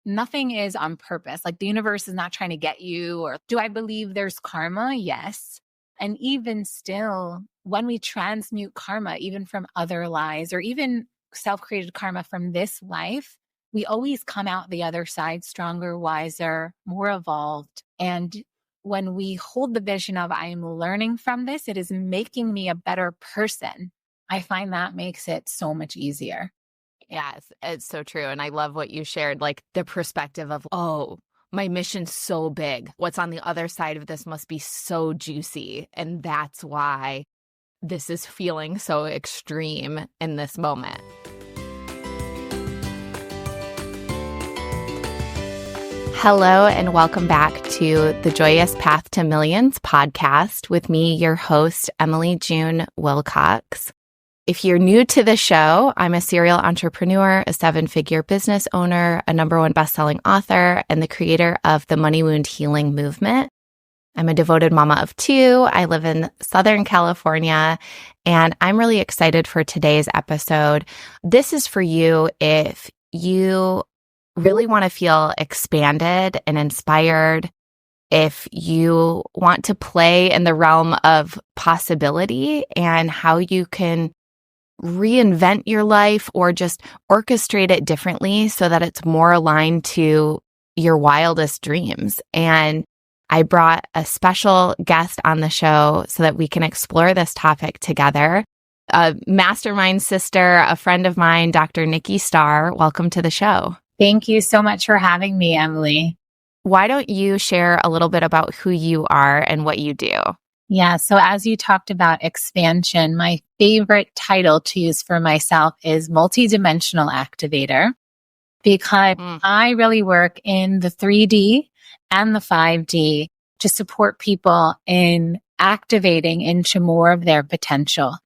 nothing is on purpose. Like the universe is not trying to get you. Or do I believe there's karma? Yes. And even still, when we transmute karma, even from other lives or even self-created karma from this life, we always come out the other side stronger, wiser, more evolved. And when we hold the vision of I'm learning from this, it is making me a better person. I find that makes it so much easier. Yes, it's so true. And I love what you shared, like the perspective of, oh, my mission's so big. What's on the other side of this must be so juicy. And that's why this is feeling so extreme in this moment. Hello, and welcome back to the Joyous Path to Millions podcast with me, your host, Emily June Wilcox. If you're new to the show, I'm a serial entrepreneur, a 7-figure business owner, a #1 best-selling author, and the creator of the Money Wound Healing Movement. I'm a devoted mama of 2. I live in Southern California, and I'm really excited for today's episode. This is for you if you really want to feel expanded and inspired, if you want to play in the realm of possibility and how you can reinvent your life or just orchestrate it differently so that it's more aligned to your wildest dreams. And I brought a special guest on the show so that we can explore this topic together. A mastermind sister, a friend of mine, Dr. Nikki Starr. Welcome to the show. Thank you so much for having me, Emily. Why don't you share a little bit about who you are and what you do? Yeah. So as you talked about expansion, my favorite title to use for myself is multidimensional activator, because I really work in the 3D and the 5D to support people in activating into more of their potential.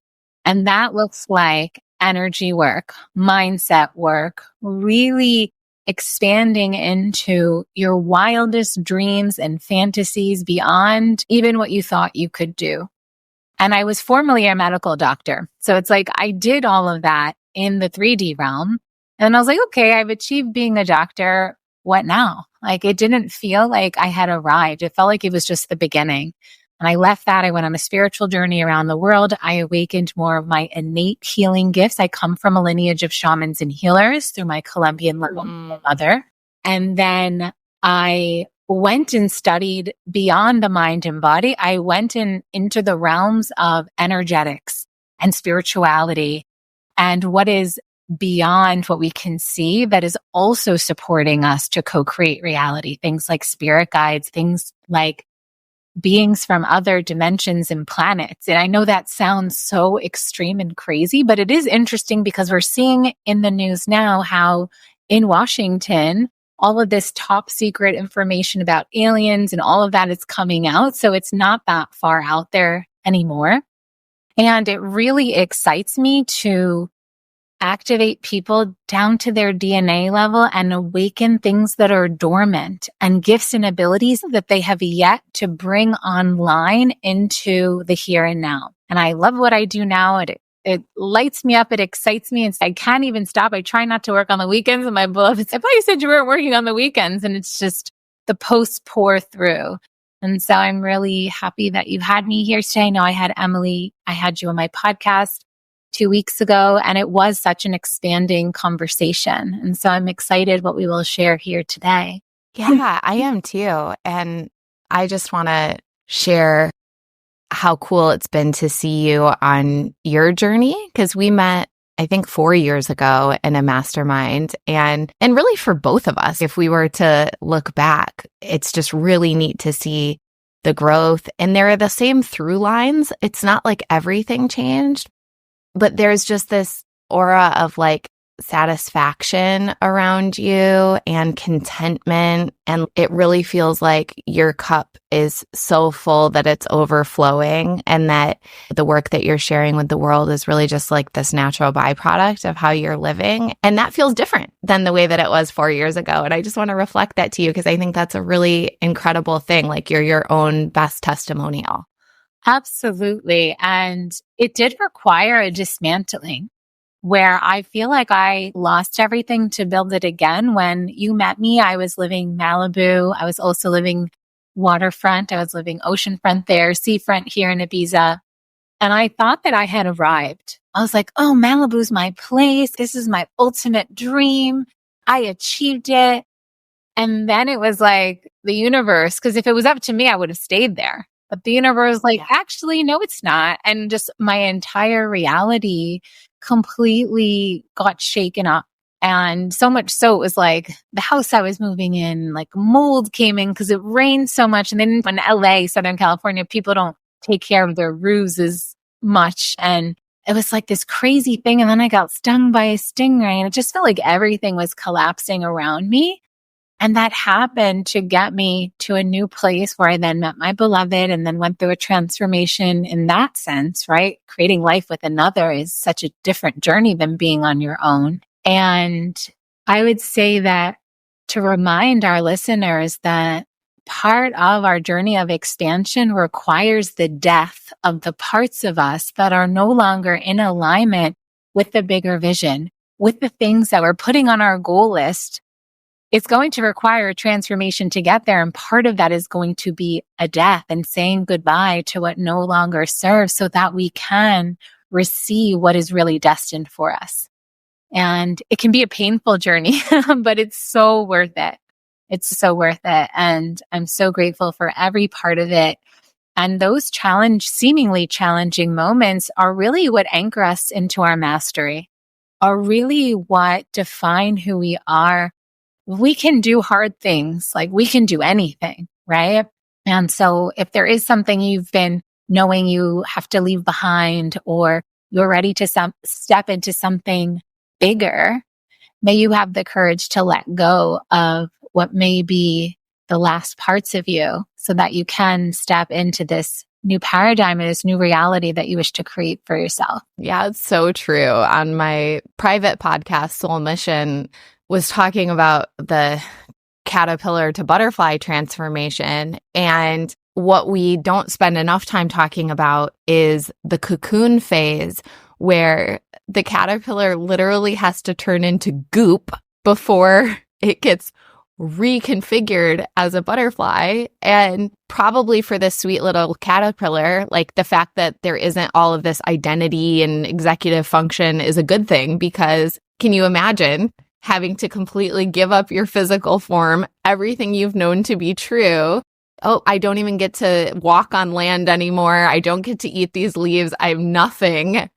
And that looks like energy work, mindset work, really expanding into your wildest dreams and fantasies beyond even what you thought you could do. And I was formerly a medical doctor. So it's like I did all of that in the 3D realm. And I was like, okay, I've achieved being a doctor. What now? Like it didn't feel like I had arrived. It felt like it was just the beginning. And I left that. I went on a spiritual journey around the world. I awakened more of my innate healing gifts. I come from a lineage of shamans and healers through my Colombian mother. And then I went and studied beyond the mind and body. I went into the realms of energetics and spirituality and what is beyond what we can see that is also supporting us to co-create reality. Things like spirit guides, things like beings from other dimensions and planets. And I know that sounds so extreme and crazy, but it is interesting because we're seeing in the news now how in Washington, all of this top secret information about aliens and all of that is coming out. So it's not that far out there anymore. And it really excites me to activate people down to their DNA level and awaken things that are dormant and gifts and abilities that they have yet to bring online into the here and now. And I love what I do now. It lights me up. It excites me. And I can't even stop. I try not to work on the weekends. And my beloved said, I thought you said you weren't working on the weekends. And it's just the posts pour through. And so I'm really happy that you had me here today. I know I had Emily, I had you on my podcast 2 weeks ago, and it was such an expanding conversation. And so I'm excited what we will share here today. Yeah, I am too. And I just want to share how cool it's been to see you on your journey, because we met, I think, 4 years ago in a mastermind. And really for both of us, if we were to look back, it's just really neat to see the growth. And there are the same through lines. It's not like everything changed, but there's just this aura of like satisfaction around you and contentment. And it really feels like your cup is so full that it's overflowing, and that the work that you're sharing with the world is really just like this natural byproduct of how you're living. And that feels different than the way that it was 4 years ago. And I just want to reflect that to you, because I think that's a really incredible thing. Like you're your own best testimonial. Absolutely. And it did require a dismantling. where I feel like I lost everything to build it again. When you met me, I was living Malibu. I was also living waterfront. I was living oceanfront there, seafront here in Ibiza. And I thought that I had arrived. I was like, oh, Malibu's my place. This is my ultimate dream. I achieved it. And then it was like the universe, because if it was up to me, I would have stayed there. But the universe was like, actually, no, it's not. And just my entire reality completely got shaken up. And so much so it was like the house I was moving in, like mold came in because it rained so much. And then in LA, Southern California, people don't take care of their roofs as much. And it was like this crazy thing. And then I got stung by a stingray and it just felt like everything was collapsing around me. And that happened to get me to a new place where I then met my beloved and then went through a transformation in that sense, right? Creating life with another is such a different journey than being on your own. And I would say that to remind our listeners that part of our journey of expansion requires the death of the parts of us that are no longer in alignment with the bigger vision, with the things that we're putting on our goal list. It's going to require a transformation to get there. And part of that is going to be a death and saying goodbye to what no longer serves so that we can receive what is really destined for us. And it can be a painful journey, but it's so worth it. It's so worth it. And I'm so grateful for every part of it. And those seemingly challenging moments are really what anchor us into our mastery, are really what define who we are. We can do hard things, like we can do anything, right? And so if there is something you've been knowing you have to leave behind, or you're ready to step into something bigger, may you have the courage to let go of what may be the last parts of you so that you can step into this new paradigm and this new reality that you wish to create for yourself. Yeah, it's so true. On my private podcast, Soul Mission, was talking about the caterpillar to butterfly transformation. And what we don't spend enough time talking about is the cocoon phase, where the caterpillar literally has to turn into goop before it gets reconfigured as a butterfly. And probably for this sweet little caterpillar, like the fact that there isn't all of this identity and executive function is a good thing, because can you imagine having to completely give up your physical form, everything you've known to be true? Oh, I don't even get to walk on land anymore. I don't get to eat these leaves. I'm nothing,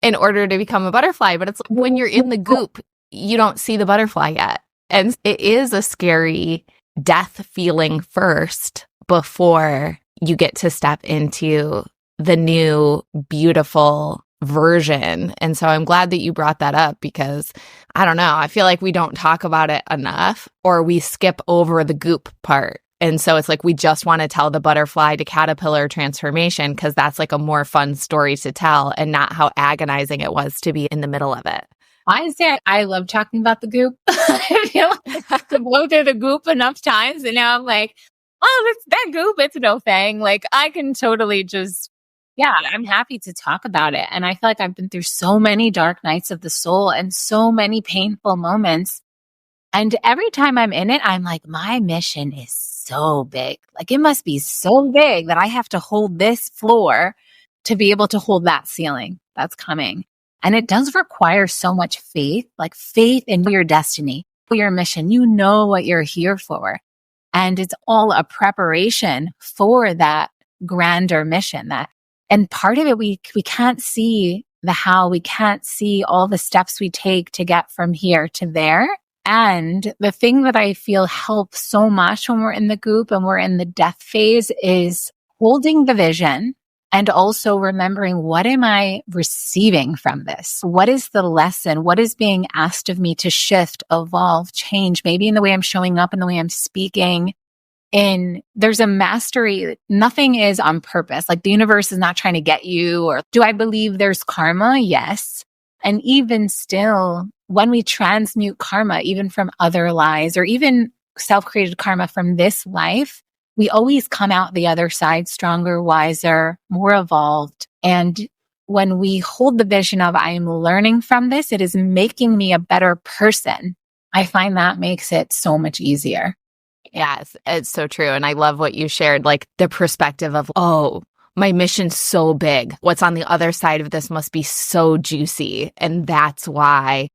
in order to become a butterfly. But it's like when you're in the goop, you don't see the butterfly yet. And it is a scary death feeling first before you get to step into the new, beautiful version. And so I'm glad that you brought that up, because I don't know, I feel like we don't talk about it enough, or we skip over the goop part. And so it's like we just want to tell the butterfly to caterpillar transformation because that's like a more fun story to tell, and not how agonizing it was to be in the middle of it. I say I love talking about the goop. I feel like I have to blow through the goop enough times, and now I'm like, oh, it's that goop. It's no thing. Like I can totally just, I'm happy to talk about it. And I feel like I've been through so many dark nights of the soul and so many painful moments. And every time I'm in it, I'm like, my mission is so big. Like it must be so big that I have to hold this floor to be able to hold that ceiling that's coming. And it does require so much faith, like faith in your destiny, your mission. You know what you're here for. And it's all a preparation for that grander mission. And part of it, we can't see the how, we can't see all the steps we take to get from here to there. And the thing that I feel helps so much when we're in the goop and we're in the death phase is holding the vision and also remembering, what am I receiving from this? What is the lesson? What is being asked of me to shift, evolve, change, maybe in the way I'm showing up, in the way I'm speaking? And there's a mastery. Nothing is on purpose. Like the universe is not trying to get you. Or do I believe there's karma? Yes. And even still, when we transmute karma, even from other lives or even self-created karma from this life, we always come out the other side stronger, wiser, more evolved. And when we hold the vision of I'm learning from this, it is making me a better person. I find that makes it so much easier. Yes, it's so true. And I love what you shared, like the perspective of, oh, my mission's so big. What's on the other side of this must be so juicy. And that's why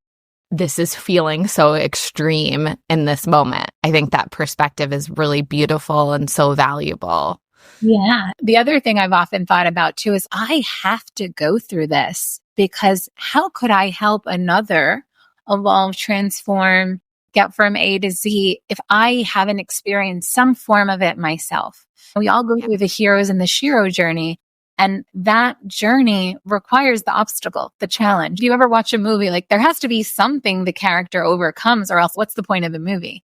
this is feeling so extreme in this moment. I think that perspective is really beautiful and so valuable. Yeah. The other thing I've often thought about too is I have to go through this because how could I help another evolve, transform, get from A to Z if I haven't experienced some form of it myself? We all go through the heroes and the shiro journey. And that journey requires the obstacle, the challenge. If you ever watch a movie, like there has to be something the character overcomes, or else what's the point of the movie?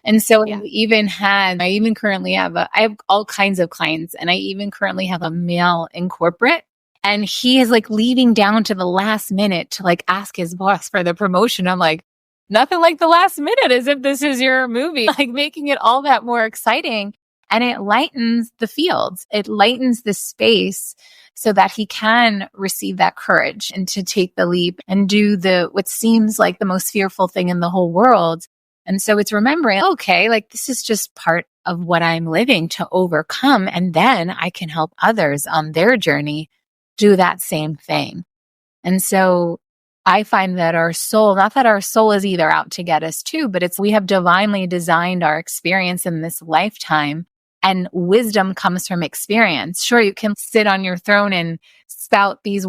And so I even currently have I have all kinds of clients, and I even currently have a male in corporate, and he is like leaving down to the last minute to like ask his boss for the promotion. I'm like, nothing like the last minute as if this is your movie, like making it all that more exciting. And it lightens the fields. It lightens the space so that he can receive that courage and to take the leap and do what seems like the most fearful thing in the whole world. And so it's remembering, okay, like this is just part of what I'm living to overcome. And then I can help others on their journey do that same thing. And so I find that our soul, not that our soul is either out to get us too, but we have divinely designed our experience in this lifetime. And wisdom comes from experience. Sure, you can sit on your throne and spout these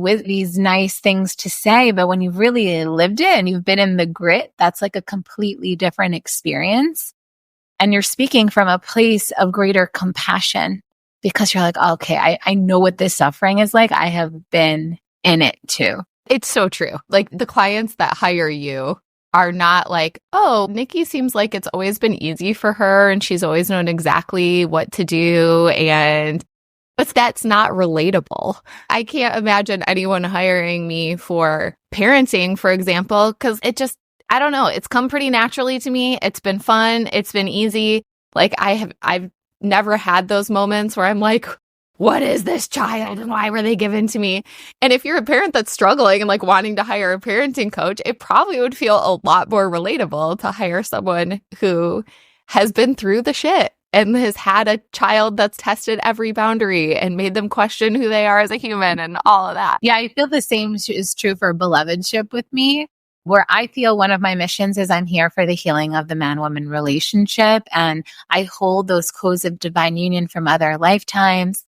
nice things to say, but when you've really lived it and you've been in the grit, that's like a completely different experience. And you're speaking from a place of greater compassion because you're like, oh, okay, I know what this suffering is like. I have been in it too. It's so true. Like the clients that hire you are not like, oh, Nikki seems like it's always been easy for her and she's always known exactly what to do. But that's not relatable. I can't imagine anyone hiring me for parenting, for example, because I don't know. It's come pretty naturally to me. It's been fun. It's been easy. Like I've never had those moments where I'm like, what is this child and why were they given to me? And if you're a parent that's struggling and like wanting to hire a parenting coach, it probably would feel a lot more relatable to hire someone who has been through the shit and has had a child that's tested every boundary and made them question who they are as a human and all of that. Yeah, I feel the same is true for belovedship with me, where I feel one of my missions is I'm here for the healing of the man-woman relationship. And I hold those codes of divine union from other lifetimes.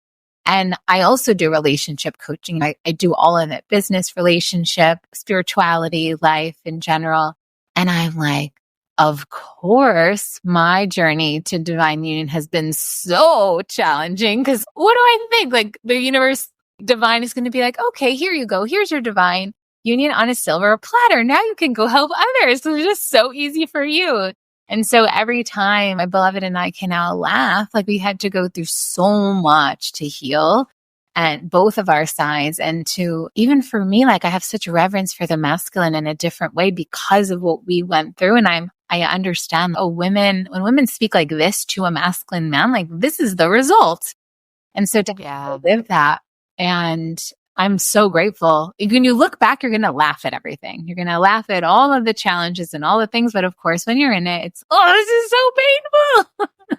And I also do relationship coaching. I do all of it, business, relationship, spirituality, life in general. And I'm like, of course, my journey to divine union has been so challenging because what do I think? Like the universe divine is going to be like, okay, here you go. Here's your divine union on a silver platter. Now you can go help others. It's just so easy for you. And so every time my beloved and I can now laugh, like we had to go through so much to heal and both of our sides. And to, even for me, like I have such reverence for the masculine in a different way because of what we went through. And I understand, when women speak like this to a masculine man, like this is the result. And so to live that, and I'm so grateful. When you look back, you're going to laugh at everything. You're going to laugh at all of the challenges and all the things. But of course, when you're in it, it's, oh, this is so painful.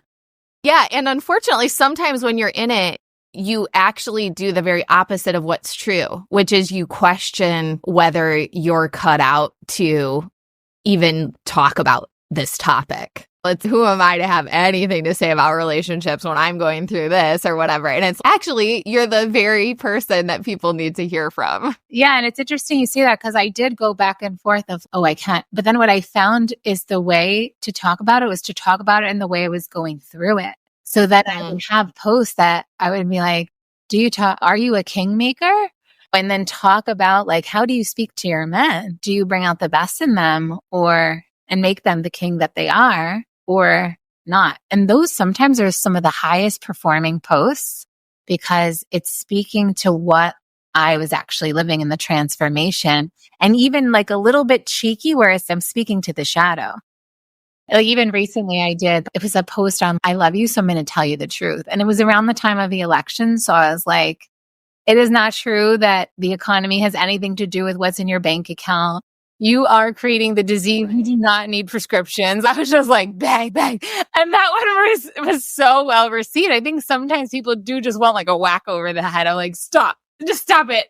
Yeah. And unfortunately, sometimes when you're in it, you actually do the very opposite of what's true, which is you question whether you're cut out to even talk about this topic. It's who am I to have anything to say about relationships when I'm going through this or whatever. And it's actually, you're the very person that people need to hear from. Yeah. And it's interesting you say that because I did go back and forth of, oh, I can't. But then what I found is the way to talk about it was to talk about it in the way I was going through it. So that I would have posts that I would be like, are you a kingmaker? And then talk about like, how do you speak to your men? Do you bring out the best in them and make them the king that they are? Or not. And those sometimes are some of the highest performing posts because it's speaking to what I was actually living in the transformation. And even like a little bit cheeky, whereas I'm speaking to the shadow. Like even recently it was a post on, I love you, so I'm going to tell you the truth. And it was around the time of the election. So I was like, It is not true that the economy has anything to do with what's in your bank account. You are creating the disease. You do not need prescriptions. I was just like, bang, bang. And that one was so well received. I think sometimes people do just want like a whack over the head. I'm like, stop, just stop it.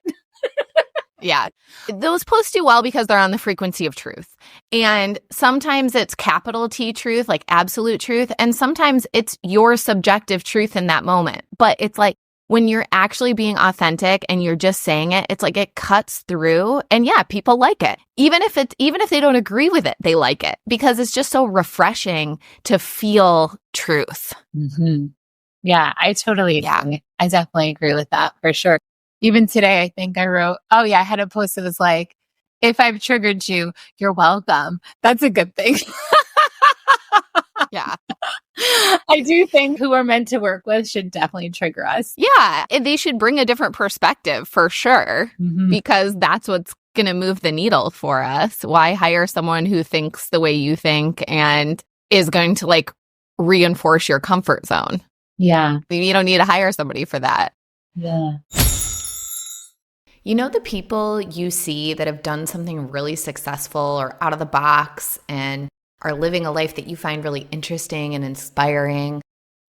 Yeah. Those posts do well because they're on the frequency of truth. And sometimes it's capital T truth, like absolute truth. And sometimes it's your subjective truth in that moment. But it's like when you're actually being authentic and you're just saying it, it's like it cuts through. And yeah, people like it. Even if they don't agree with it, they like it because it's just so refreshing to feel truth. Mm-hmm. Yeah, I totally agree. I definitely agree with that for sure. Even today, I think I wrote, I had a post that was like, if I've triggered you, you're welcome. That's a good thing. Yeah. I do think who we're meant to work with should definitely trigger us. Yeah. They should bring a different perspective for sure, because that's what's going to move the needle for us. Why hire someone who thinks the way you think and is going to like reinforce your comfort zone? Yeah. You don't need to hire somebody for that. Yeah. You know, the people you see that have done something really successful or out of the box and are living a life that you find really interesting and inspiring.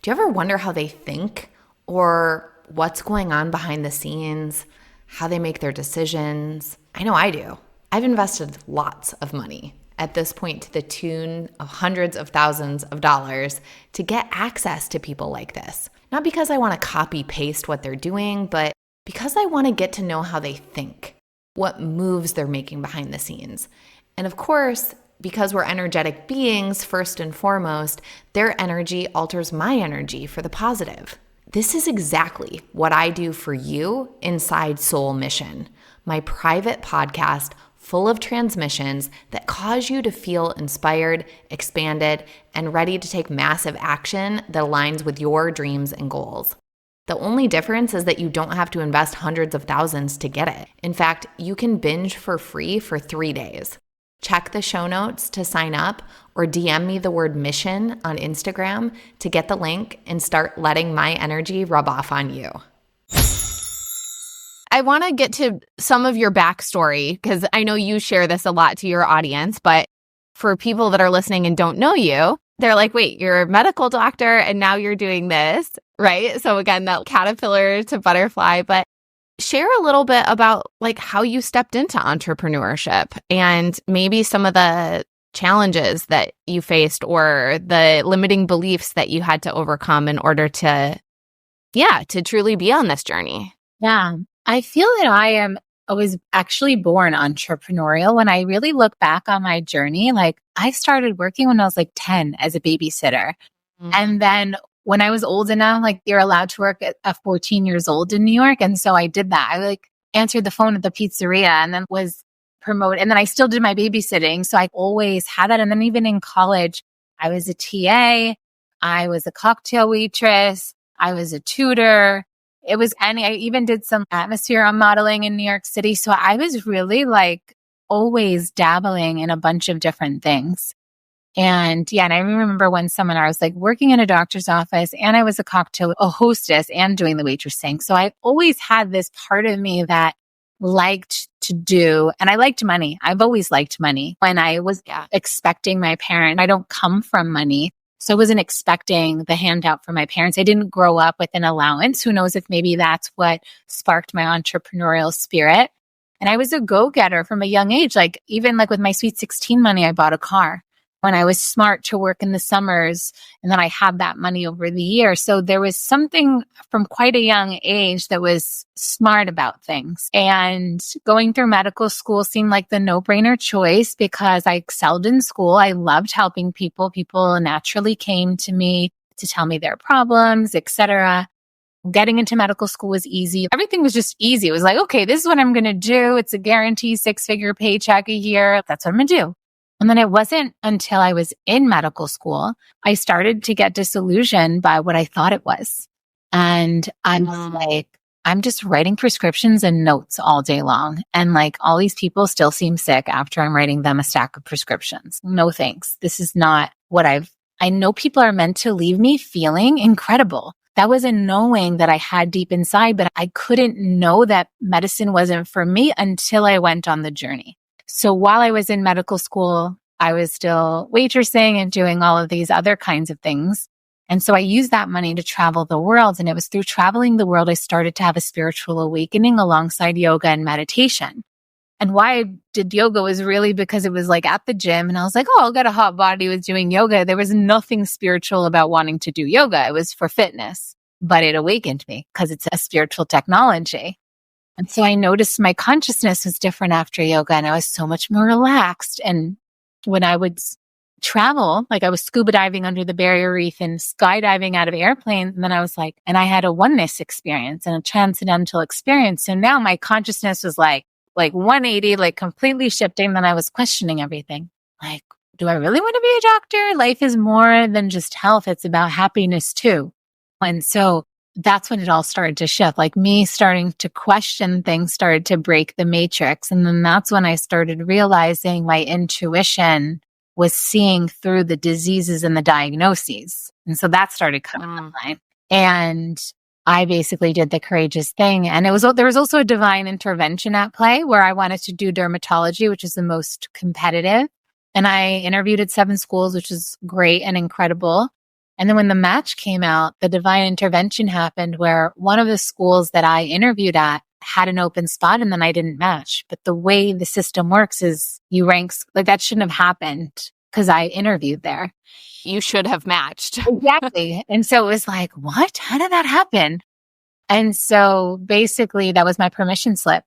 Do you ever wonder how they think or what's going on behind the scenes, how they make their decisions? I know I do. I've invested lots of money at this point to the tune of hundreds of thousands of dollars to get access to people like this. Not because I want to copy paste what they're doing, but because I want to get to know how they think, what moves they're making behind the scenes. And of course, because we're energetic beings, first and foremost, their energy alters my energy for the positive. This is exactly what I do for you inside Soul Mission, my private podcast full of transmissions that cause you to feel inspired, expanded, and ready to take massive action that aligns with your dreams and goals. The only difference is that you don't have to invest hundreds of thousands to get it. In fact, you can binge for free for 3 days. Check the show notes to sign up or DM me the word mission on Instagram to get the link and start letting my energy rub off on you. I want to get to some of your backstory because I know you share this a lot to your audience, but for people that are listening and don't know you, they're like, wait, you're a medical doctor and now you're doing this, right? So again, that caterpillar to butterfly, but share a little bit about like how you stepped into entrepreneurship and maybe some of the challenges that you faced or the limiting beliefs that you had to overcome in order to truly be on this journey. Yeah, I feel that I was actually born entrepreneurial. When I really look back on my journey, like I started working when I was like 10 as a babysitter. And then when I was old enough, like you're allowed to work at 14 years old in New York. And so I did that. I like answered the phone at the pizzeria and then was promoted. And then I still did my babysitting. So I always had that. And then even in college, I was a TA. I was a cocktail waitress. I was a tutor. I even did some atmosphere on modeling in New York City. So I was really like always dabbling in a bunch of different things. And I remember one seminar, I was like working in a doctor's office and I was a hostess and doing the waitressing. So I always had this part of me that liked to do, and I liked money. I've always liked money. When I was expecting my parent, I don't come from money. So I wasn't expecting the handout from my parents. I didn't grow up with an allowance. Who knows if maybe that's what sparked my entrepreneurial spirit. And I was a go-getter from a young age. Like even like with my Sweet 16 money, I bought a car when I was smart to work in the summers. And then I had that money over the year. So there was something from quite a young age that was smart about things. And going through medical school seemed like the no-brainer choice because I excelled in school. I loved helping people. People naturally came to me to tell me their problems, etc. Getting into medical school was easy. Everything was just easy. It was like, okay, this is what I'm going to do. It's a guaranteed 6-figure paycheck a year. That's what I'm going to do. And then it wasn't until I was in medical school, I started to get disillusioned by what I thought it was. And I'm like, I'm just writing prescriptions and notes all day long. And like all these people still seem sick after I'm writing them a stack of prescriptions. No thanks. This is not what I know people are meant to leave me feeling incredible. that was a knowing that I had deep inside, but I couldn't know that medicine wasn't for me until I went on the journey. So while I was in medical school, I was still waitressing and doing all of these other kinds of things. And so I used that money to travel the world. And it was through traveling the world, I started to have a spiritual awakening alongside yoga and meditation. And why I did yoga was really because it was like at the gym and I was like, oh, I'll get a hot body with doing yoga. There was nothing spiritual about wanting to do yoga. It was for fitness, but it awakened me because it's a spiritual technology. And so I noticed my consciousness was different after yoga and I was so much more relaxed. And when I would travel, like I was scuba diving under the barrier reef and skydiving out of airplanes. And then I was like, and I had a oneness experience and a transcendental experience. So now my consciousness was like 180, like completely shifting. Then I was questioning everything. Like, do I really want to be a doctor? Life is more than just health. It's about happiness too. And so that's when it all started to shift. Like me starting to question things started to break the matrix. And then that's when I started realizing my intuition was seeing through the diseases and the diagnoses. And so that started coming online. And I basically did the courageous thing. And there was also a divine intervention at play where I wanted to do dermatology, which is the most competitive. And I interviewed at 7 schools, which is great and incredible. And then when the match came out, the divine intervention happened where one of the schools that I interviewed at had an open spot and then I didn't match. But the way the system works is you rank, like that shouldn't have happened because I interviewed there. You should have matched. Exactly. And so it was like, what? How did that happen? And so basically that was my permission slip.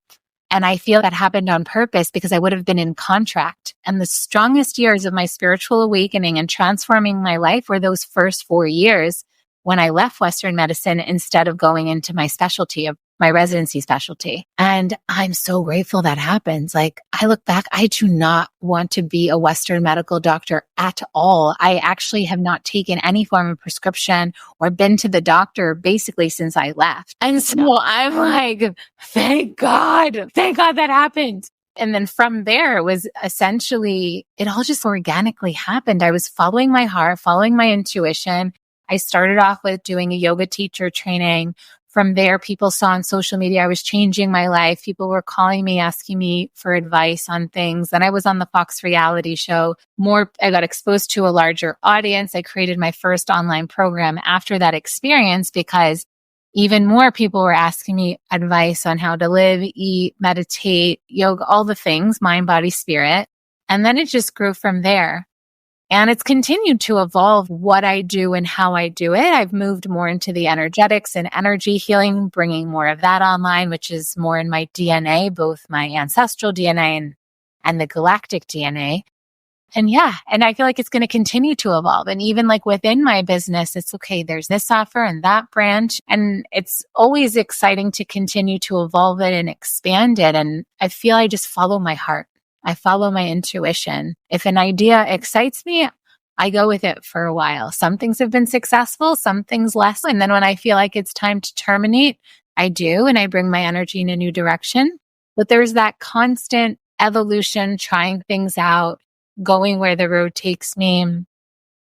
And I feel that happened on purpose because I would have been in contract. And the strongest years of my spiritual awakening and transforming my life were those first 4 years when I left Western medicine instead of going into my specialty of my residency specialty. And I'm so grateful that happens. Like I look back, I do not want to be a Western medical doctor at all. I actually have not taken any form of prescription or been to the doctor basically since I left. And so I'm like, thank God that happened. And then from there, it was essentially, it all just organically happened. I was following my heart, following my intuition. I started off with doing a yoga teacher training. From there, people saw on social media I was changing my life. People were calling me, asking me for advice on things. Then I was on the Fox reality show. I got exposed to a larger audience. I created my first online program after that experience because even more people were asking me advice on how to live, eat, meditate, yoga, all the things, mind, body, spirit. And then it just grew from there. And it's continued to evolve what I do and how I do it. I've moved more into the energetics and energy healing, bringing more of that online, which is more in my DNA, both my ancestral DNA and the galactic DNA. And I feel like it's going to continue to evolve. And even like within my business, it's okay, there's this offer and that branch. And it's always exciting to continue to evolve it and expand it. And I feel I just follow my heart. I follow my intuition. If an idea excites me, I go with it for a while. Some things have been successful, some things less. And then when I feel like it's time to terminate, I do, and I bring my energy in a new direction. But there's that constant evolution, trying things out, going where the road takes me.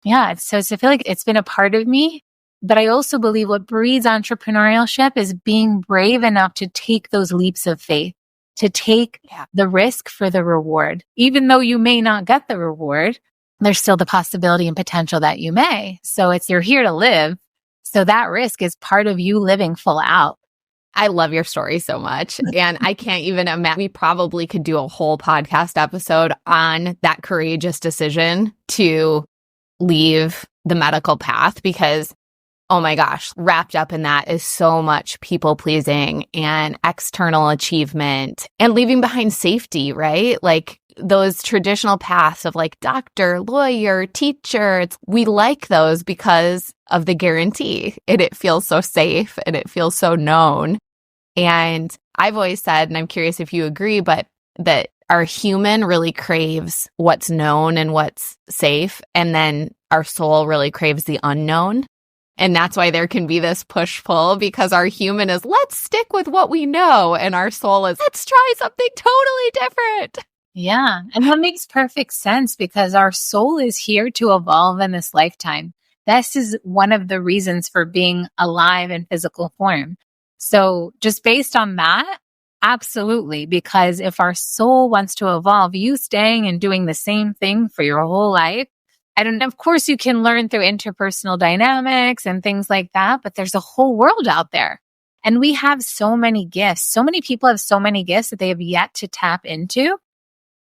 Yeah, so I feel like it's been a part of me. But I also believe what breeds entrepreneurship is being brave enough to take those leaps of faith, to take the risk for the reward. Even though you may not get the reward, there's still the possibility and potential that you may. So you're here to live. So that risk is part of you living full out. I love your story so much. And I can't even imagine, we probably could do a whole podcast episode on that courageous decision to leave the medical path because, oh my gosh, wrapped up in that is so much people pleasing and external achievement and leaving behind safety, right? Like those traditional paths of like doctor, lawyer, teacher, we like those because of the guarantee. It feels so safe and it feels so known. And I've always said, and I'm curious if you agree, but that our human really craves what's known and what's safe. And then our soul really craves the unknown. And that's why there can be this push-pull because our human is, let's stick with what we know. And our soul is, let's try something totally different. Yeah. And that makes perfect sense because our soul is here to evolve in this lifetime. this is one of the reasons for being alive in physical form. So just based on that, absolutely. Because if our soul wants to evolve, you staying and doing the same thing for your whole life, of course you can learn through interpersonal dynamics and things like that, but there's a whole world out there. And we have so many gifts. So many people have so many gifts that they have yet to tap into.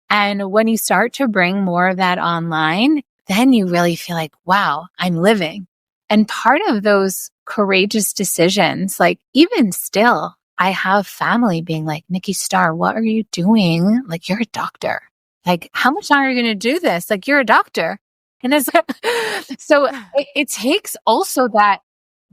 And when you start to bring more of that online, then you really feel like, wow, I'm living. And part of those courageous decisions, like even still, I have family being like, Nikki Starr, what are you doing? Like, you're a doctor. Like, how much longer are you going to do this? Like, you're a doctor. And it's so it takes also that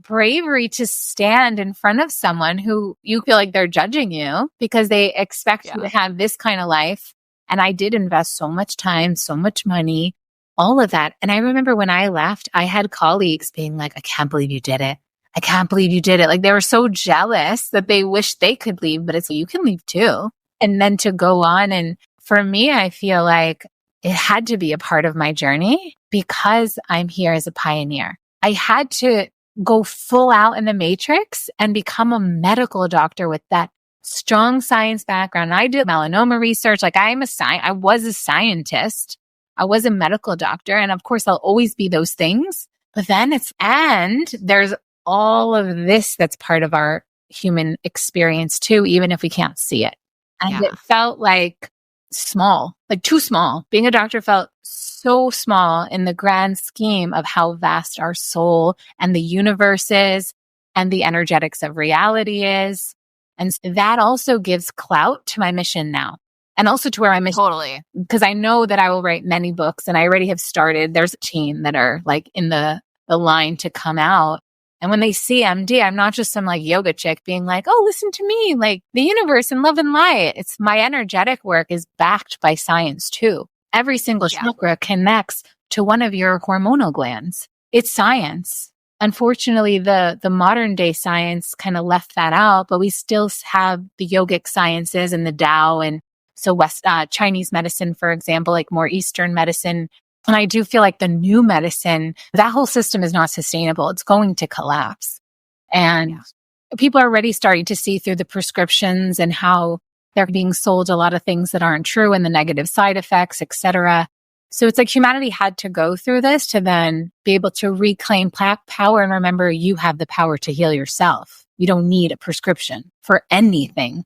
bravery to stand in front of someone who you feel like they're judging you because they expect you to have this kind of life. And I did invest so much time, so much money, all of that. And I remember when I left, I had colleagues being like, I can't believe you did it. I can't believe you did it. Like they were so jealous that they wished they could leave, but it's, you can leave too. And then to go on. And for me, I feel like it had to be a part of my journey because I'm here as a pioneer. I had to go full out in the matrix and become a medical doctor with that strong science background. I did melanoma research. Like I was a scientist. I was a medical doctor. And of course, I'll always be those things. But then there's all of this that's part of our human experience too, even if we can't see it. And it felt like small, like too small. Being a doctor felt so small in the grand scheme of how vast our soul and the universe is and the energetics of reality is. And that also gives clout to my mission now. And also to where I'm totally, because I know that I will write many books and I already have started. There's a team that are like in the line to come out. And when they see MD, I'm not just some like yoga chick being like, oh, listen to me, like the universe and love and light. It's my energetic work is backed by science too. Every single chakra connects to one of your hormonal glands. It's science. Unfortunately, the modern day science kind of left that out, but we still have the yogic sciences and the Tao. And so Chinese medicine, for example, like more Eastern medicine. And I do feel like the new medicine, that whole system is not sustainable. It's going to collapse. And people are already starting to see through the prescriptions and how they're being sold a lot of things that aren't true and the negative side effects, et cetera. So it's like humanity had to go through this to then be able to reclaim power and remember you have the power to heal yourself. You don't need a prescription for anything.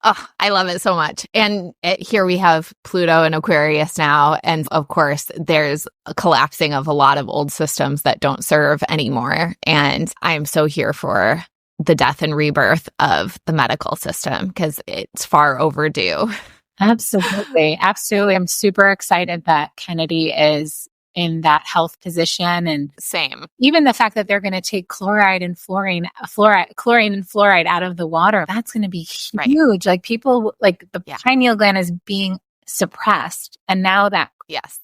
Oh, I love it so much. And here we have Pluto and Aquarius now. And of course, there's a collapsing of a lot of old systems that don't serve anymore. And I'm so here for the death and rebirth of the medical system because it's far overdue. Absolutely. Absolutely. I'm super excited that Kennedy is in that health position. And same. Even the fact that they're going to take chlorine and fluoride out of the water, that's going to be huge. Right. Like people, like the pineal gland is being suppressed. And now that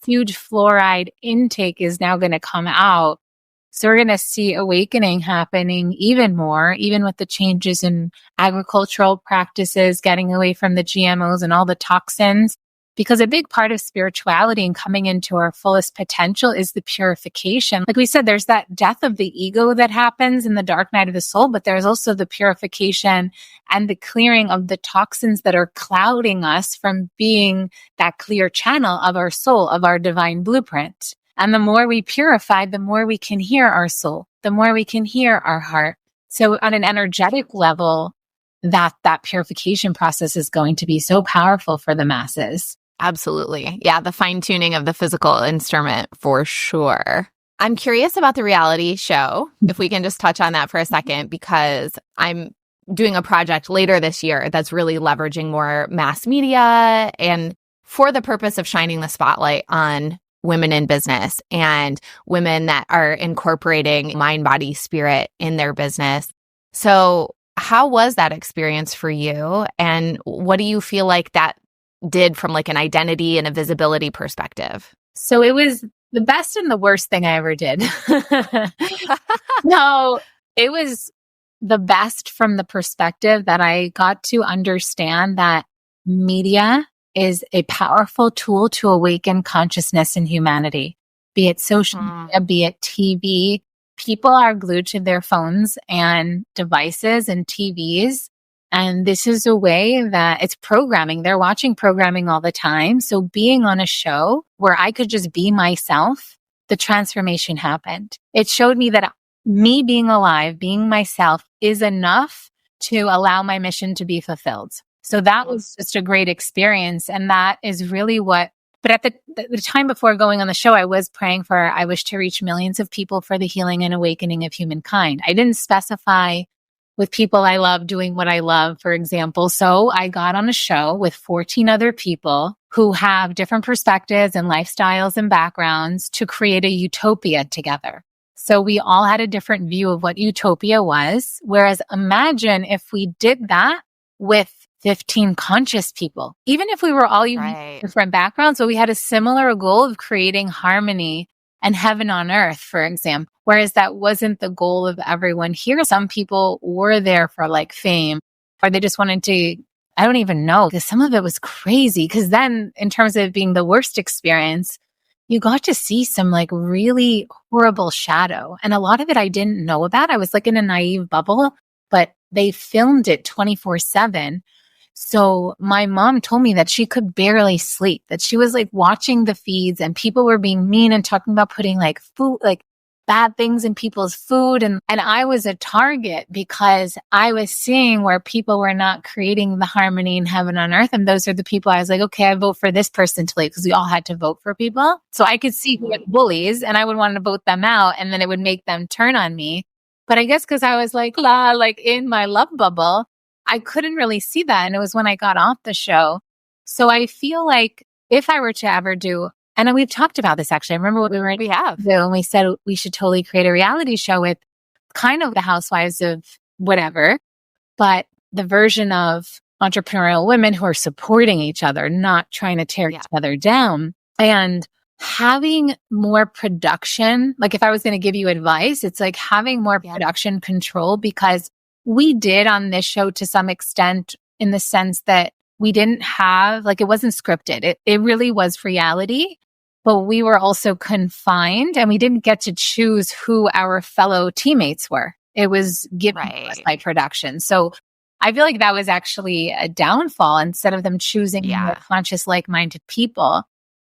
huge fluoride intake is now going to come out. So we're going to see awakening happening even more, even with the changes in agricultural practices, getting away from the GMOs and all the toxins. Because a big part of spirituality and coming into our fullest potential is the purification. Like we said, there's that death of the ego that happens in the dark night of the soul, but there's also the purification and the clearing of the toxins that are clouding us from being that clear channel of our soul, of our divine blueprint. And the more we purify, the more we can hear our soul, the more we can hear our heart. So on an energetic level, that purification process is going to be so powerful for the masses. Absolutely. Yeah, the fine-tuning of the physical instrument for sure. I'm curious about the reality show, if we can just touch on that for a second, because I'm doing a project later this year that's really leveraging more mass media and for the purpose of shining the spotlight on women in business and women that are incorporating mind, body, spirit in their business. So how was that experience for you? And what do you feel like that did from like an identity and a visibility perspective? So it was the best and the worst thing I ever did. No, it was the best from the perspective that I got to understand that media is a powerful tool to awaken consciousness in humanity. be it social media, be it TV. People are glued to their phones and devices and TVs. And this is a way that it's programming. They're watching programming all the time. So being on a show where I could just be myself, the transformation happened. It showed me that me being alive, being myself is enough to allow my mission to be fulfilled. So that was just a great experience. And that is really what, but at the time before going on the show, I was praying for, I wish to reach millions of people for the healing and awakening of humankind. I didn't specify with people I love doing what I love, for example. So I got on a show with 14 other people who have different perspectives and lifestyles and backgrounds to create a utopia together. So we all had a different view of what utopia was. Whereas imagine if we did that with 15 conscious people, even if we were all using different backgrounds, but we had a similar goal of creating harmony and heaven on earth, for example. Whereas that wasn't the goal of everyone here. Some people were there for like fame, or they just wanted to, I don't even know, because some of it was crazy. Because then in terms of being the worst experience, you got to see some like really horrible shadow. And a lot of it I didn't know about. I was like in a naive bubble, but they filmed it 24/7. So my mom told me that she could barely sleep, that she was like watching the feeds and people were being mean and talking about putting like food, like bad things in people's food. And I was a target because I was seeing where people were not creating the harmony in heaven on earth. And those are the people I was like, okay, I vote for this person to leave, because we all had to vote for people. So I could see who were bullies and I would want to vote them out, and then it would make them turn on me. But I guess because I was like in my love bubble, I couldn't really see that. And it was when I got off the show. So I feel like if I were to ever do, and we've talked about this actually, I remember what we have. When we said we should totally create a reality show with kind of the housewives of whatever, but the version of entrepreneurial women who are supporting each other, not trying to tear each other down. And having more production, like if I was going to give you advice, it's like having more production control, because we did on this show to some extent, in the sense that we didn't have, like, it wasn't scripted. It really was reality, but we were also confined and we didn't get to choose who our fellow teammates were. It was given to us by production. So I feel like that was actually a downfall, instead of them choosing more conscious, like-minded people.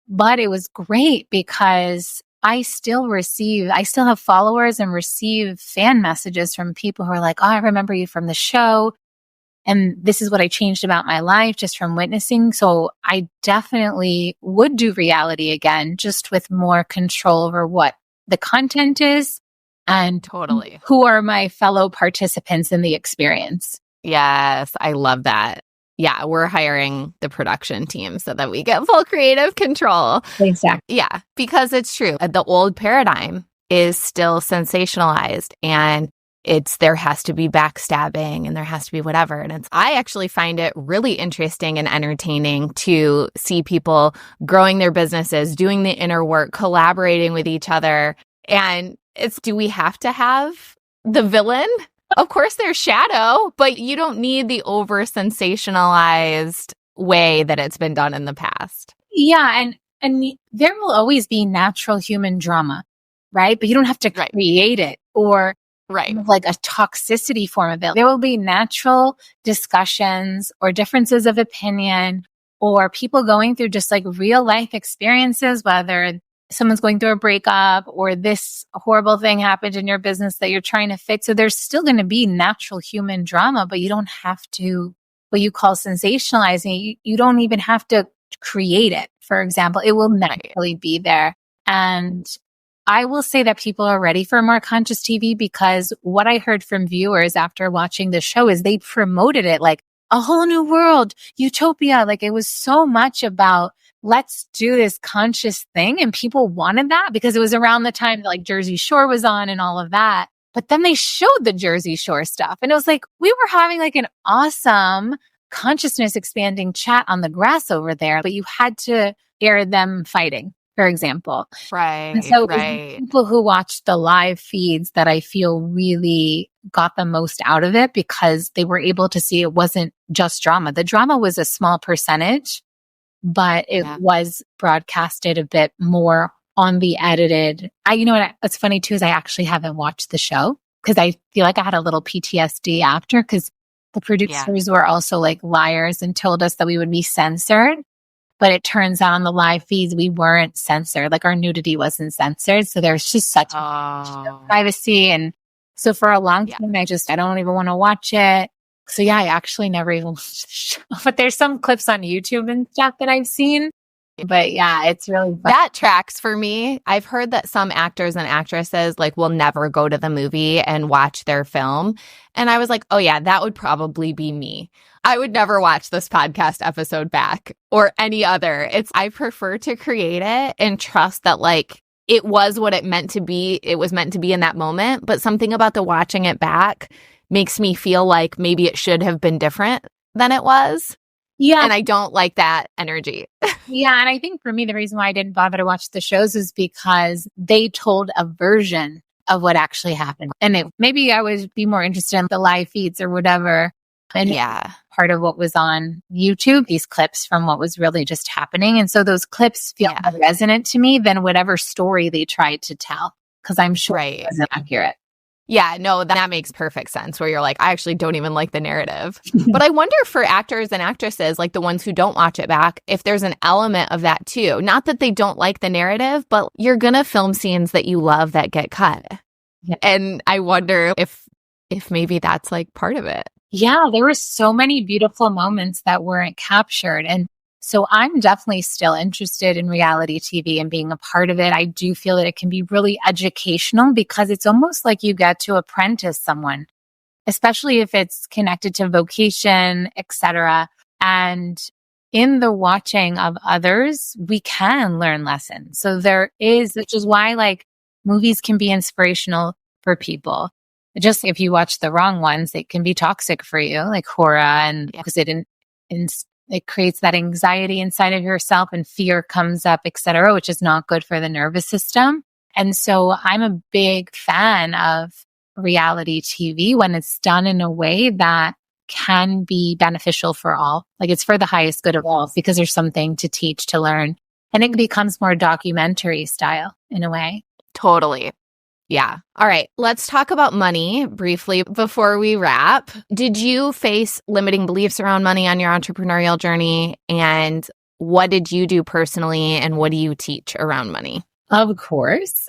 But it was great because I still have followers and receive fan messages from people who are like, oh, I remember you from the show. And this is what I changed about my life just from witnessing. So I definitely would do reality again, just with more control over what the content is and who are my fellow participants in the experience. Yes, I love that. Yeah, we're hiring the production team so that we get full creative control. Exactly. Yeah, because it's true. The old paradigm is still sensationalized, and there has to be backstabbing and there has to be whatever. And I actually find it really interesting and entertaining to see people growing their businesses, doing the inner work, collaborating with each other. And do we have to have the villain? Of course, there's shadow, but you don't need the over-sensationalized way that it's been done in the past. Yeah, and there will always be natural human drama, right? But you don't have to create it or like a toxicity form of it. There will be natural discussions or differences of opinion, or people going through just like real life experiences, whether someone's going through a breakup or this horrible thing happened in your business that you're trying to fix. So there's still going to be natural human drama, but you don't have to, what you call sensationalizing, you don't even have to create it. For example, it will naturally be there. And I will say that people are ready for more conscious TV, because what I heard from viewers after watching the show is they promoted it like a whole new world, utopia. Like it was so much about, let's do this conscious thing. And people wanted that because it was around the time that like Jersey Shore was on and all of that. But then they showed the Jersey Shore stuff. And it was like, we were having like an awesome consciousness expanding chat on the grass over there, but you had to air them fighting, for example. Right. And so it was the people who watched the live feeds that I feel really got the most out of it, because they were able to see it wasn't just drama. The drama was a small percentage, but it was broadcasted a bit more on the edited. You know what's funny too is I actually haven't watched the show because I feel like I had a little PTSD after, because the producers were also like liars and told us that we would be censored. But it turns out on the live feeds, we weren't censored. Like our nudity wasn't censored. So there's just such privacy. And so for a long time, I don't even want to watch it. So yeah, I actually never even watched the show. But there's some clips on YouTube and stuff that I've seen. But yeah, it's really fun. That tracks for me. I've heard that some actors and actresses like will never go to the movie and watch their film. And I was like, oh yeah, that would probably be me. I would never watch this podcast episode back or any other. I prefer to create it and trust that like it was what it meant to be. It was meant to be in that moment. But something about the watching it back makes me feel like maybe it should have been different than it was. Yeah. And I don't like that energy. Yeah. And I think for me, the reason why I didn't bother to watch the shows is because they told a version of what actually happened. And maybe I would be more interested in the live feeds or whatever. And part of what was on YouTube, these clips from what was really just happening. And so those clips feel more resonant to me than whatever story they tried to tell, because I'm sure it wasn't accurate. Yeah, no, that makes perfect sense where you're like, I actually don't even like the narrative. But I wonder for actors and actresses, like the ones who don't watch it back, if there's an element of that too. Not that they don't like the narrative, but you're going to film scenes that you love that get cut. Yeah. And I wonder if maybe that's like part of it. Yeah, there were so many beautiful moments that weren't captured. And so I'm definitely still interested in reality TV and being a part of it. I do feel that it can be really educational because it's almost like you get to apprentice someone, especially if it's connected to vocation, etc. And in the watching of others, we can learn lessons. So there is, which is why like movies can be inspirational for people. Just if you watch the wrong ones, it can be toxic for you, like horror, and because it creates that anxiety inside of yourself and fear comes up, etc., which is not good for the nervous system. And so I'm a big fan of reality TV when it's done in a way that can be beneficial for all. Like it's for the highest good of all because there's something to teach, to learn. And it becomes more documentary style in a way. Totally. Yeah. All right. Let's talk about money briefly before we wrap. Did you face limiting beliefs around money on your entrepreneurial journey? And what did you do personally? And what do you teach around money? Of course.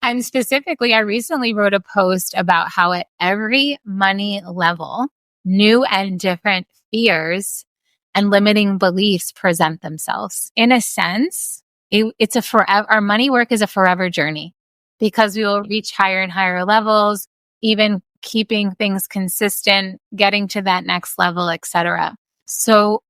And specifically, I recently wrote a post about how at every money level, new and different fears and limiting beliefs present themselves. In a sense, it's a forever, our money work is a forever journey because we will reach higher and higher levels, even keeping things consistent, getting to that next level, etc. So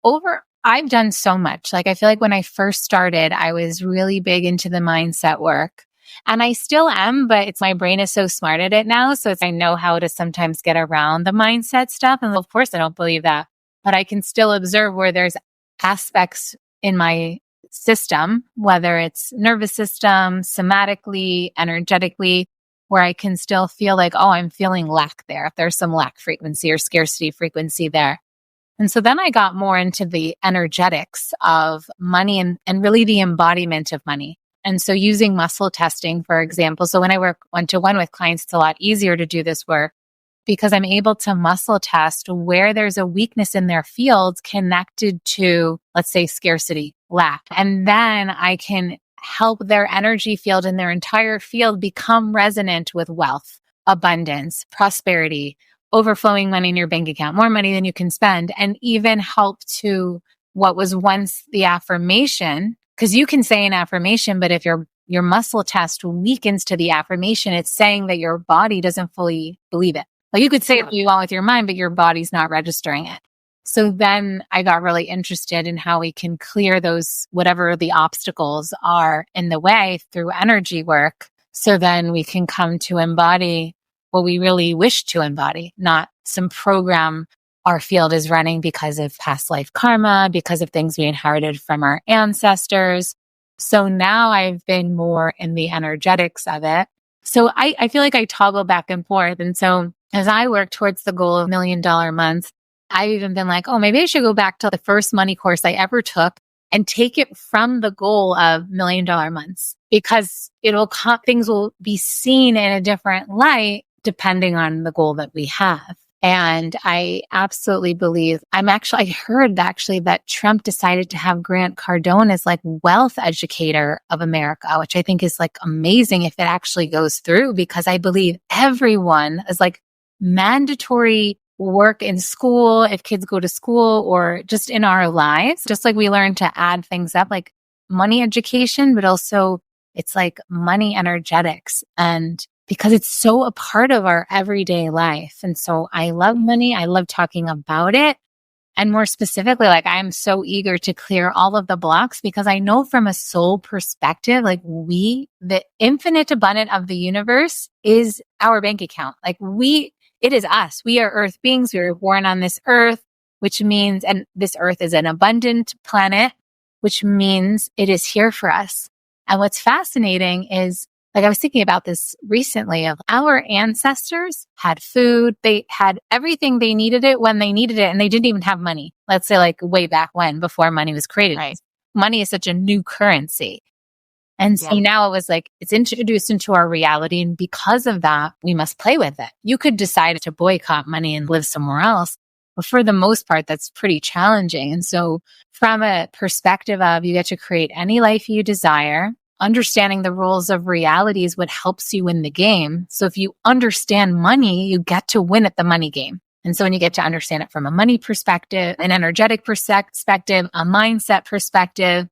I've done so much. Like I feel like when I first started, I was really big into the mindset work. And I still am, but my brain is so smart at it now. So I know how to sometimes get around the mindset stuff. And of course, I don't believe that, but I can still observe where there's aspects in my system, whether it's nervous system, somatically, energetically, where I can still feel like, oh, I'm feeling lack there. If there's some lack frequency or scarcity frequency there. And so then I got more into the energetics of money and really the embodiment of money. And so using muscle testing, for example. So when I work one-to-one with clients, it's a lot easier to do this work because I'm able to muscle test where there's a weakness in their fields connected to, let's say, scarcity, lack. And then I can help their energy field and their entire field become resonant with wealth, abundance, prosperity, overflowing money in your bank account, more money than you can spend, and even help to what was once the affirmation. Because you can say an affirmation, but if your muscle test weakens to the affirmation, it's saying that your body doesn't fully believe it. Like you could say it you want with your mind, but your body's not registering it. So then I got really interested in how we can clear those, whatever the obstacles are in the way through energy work. So then we can come to embody what we really wish to embody, not some program our field is running because of past life karma, because of things we inherited from our ancestors. So now I've been more in the energetics of it. So I feel like I toggle back and forth. And so as I work towards the goal of $1 million month, I've even been like, oh, maybe I should go back to the first money course I ever took and take it from the goal of $1 million months, because things will be seen in a different light depending on the goal that we have. And I absolutely believe I heard actually that Trump decided to have Grant Cardone as like wealth educator of America, which I think is like amazing if it actually goes through, because I believe everyone is like mandatory work in school, if kids go to school or just in our lives, just like we learn to add things up, like money education, but also it's like money energetics. And because it's so a part of our everyday life. And so I love money. I love talking about it. And more specifically, like I'm so eager to clear all of the blocks, because I know from a soul perspective, like the infinite abundant of the universe is our bank account. Like it is us. We are earth beings. We were born on this earth, which means, and this earth is an abundant planet, which means it is here for us. And what's fascinating is, like I was thinking about this recently, of our ancestors had food. They had everything they needed it when they needed it, and they didn't even have money. Let's say like way back when, before money was created. Right. Money is such a new currency. And so now it was like, it's introduced into our reality. And because of that, we must play with it. You could decide to boycott money and live somewhere else. But for the most part, that's pretty challenging. And so from a perspective of you get to create any life you desire, understanding the rules of reality is what helps you win the game. So if you understand money, you get to win at the money game. And so when you get to understand it from a money perspective, an energetic perspective, a mindset perspective,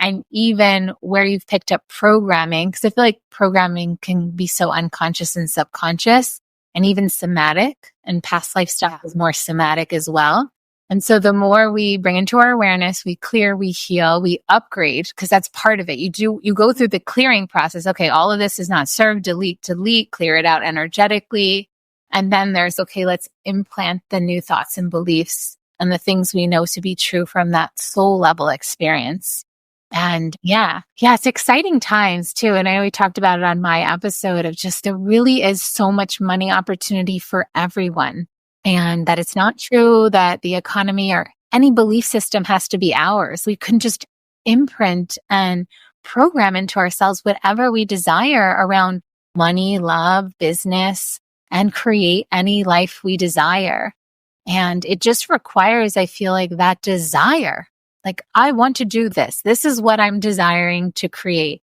and even where you've picked up programming, because I feel like programming can be so unconscious and subconscious and even somatic, and past life stuff is more somatic as well. And so the more we bring into our awareness, we clear, we heal, we upgrade, because that's part of it. You go through the clearing process. Okay, all of this is not served, delete, clear it out energetically. And then there's, okay, let's implant the new thoughts and beliefs and the things we know to be true from that soul level experience. And it's exciting times too. And I know we talked about it on my episode of just, there really is so much money opportunity for everyone. And that it's not true that the economy or any belief system has to be ours. We can just imprint and program into ourselves whatever we desire around money, love, business, and create any life we desire. And it just requires, I feel like, that desire. Like, I want to do this. This is what I'm desiring to create.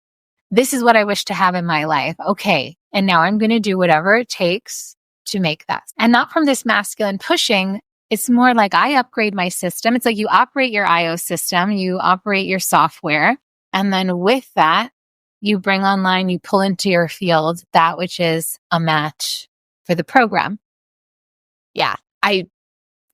This is what I wish to have in my life. Okay. And now I'm going to do whatever it takes to make that. And not from this masculine pushing. It's more like I upgrade my system. It's like you operate your IO system, you operate your software. And then with that, you bring online, you pull into your field that which is a match for the program. Yeah. I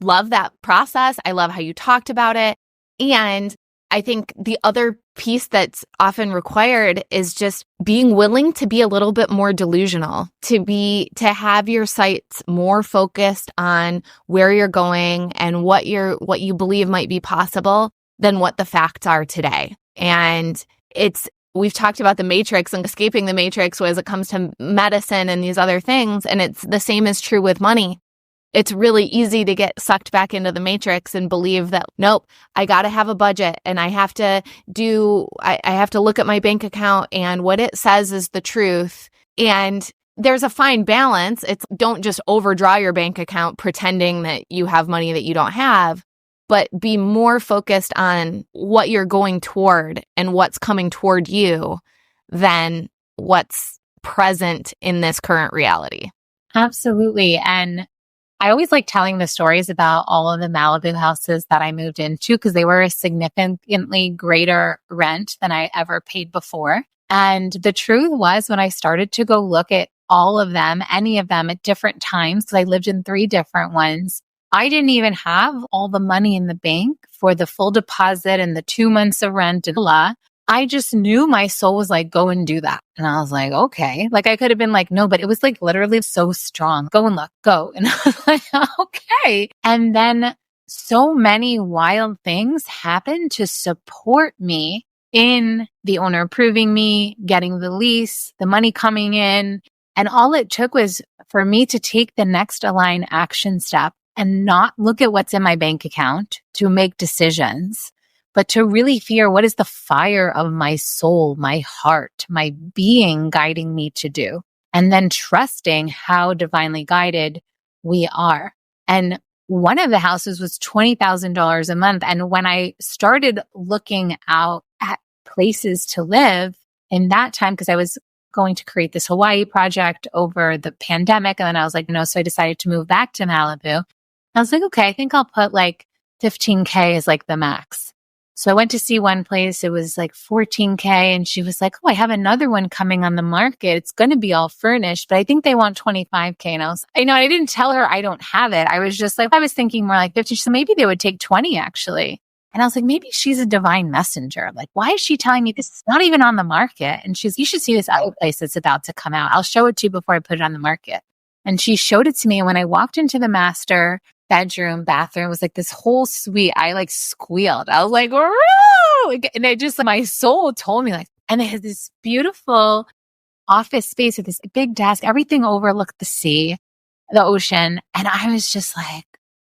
love that process. I love how you talked about it. And I think the other piece that's often required is just being willing to be a little bit more delusional, to have your sights more focused on where you're going and what you believe might be possible than what the facts are today. And we've talked about the matrix and escaping the matrix as it comes to medicine and these other things. And it's the same is true with money. It's really easy to get sucked back into the matrix and believe that, nope, I got to have a budget and I have to look at my bank account and what it says is the truth. And there's a fine balance. It's don't just overdraw your bank account pretending that you have money that you don't have, but be more focused on what you're going toward and what's coming toward you than what's present in this current reality. Absolutely. And I always like telling the stories about all of the Malibu houses that I moved into, because they were a significantly greater rent than I ever paid before. And the truth was, when I started to go look at all of them, any of them at different times, because I lived in 3 different ones, I didn't even have all the money in the bank for the full deposit and the 2 months of rent and blah. I just knew my soul was like, go and do that. And I was like, okay. Like, I could have been like, no, but it was like literally so strong. Go and look, go. And I was like, okay. And then so many wild things happened to support me in the owner approving me, getting the lease, the money coming in. And all it took was for me to take the next aligned action step and not look at what's in my bank account to make decisions, but to really fear what is the fire of my soul, my heart, my being guiding me to do, and then trusting how divinely guided we are. And one of the houses was $20,000 a month. And when I started looking out at places to live in that time, because I was going to create this Hawaii project over the pandemic. And then I was like, no, so I decided to move back to Malibu. I was like, okay, I think I'll put like 15K as like the max. So I went to see one place. It was like 14K. And she was like, oh, I have another one coming on the market. It's going to be all furnished, but I think they want 25K. And I didn't tell her I don't have it. I was just like, I was thinking more like 50. So maybe they would take 20 actually. And I was like, maybe she's a divine messenger. Like, why is she telling me this is not even on the market? And she's, you should see this other place that's about to come out. I'll show it to you before I put it on the market. And she showed it to me. And when I walked into the master bathroom, it was like this whole suite. I like squealed. I was like, woo! And I just, my soul told me like, and it has this beautiful office space with this big desk. Everything overlooked the sea, the ocean. And I was just like,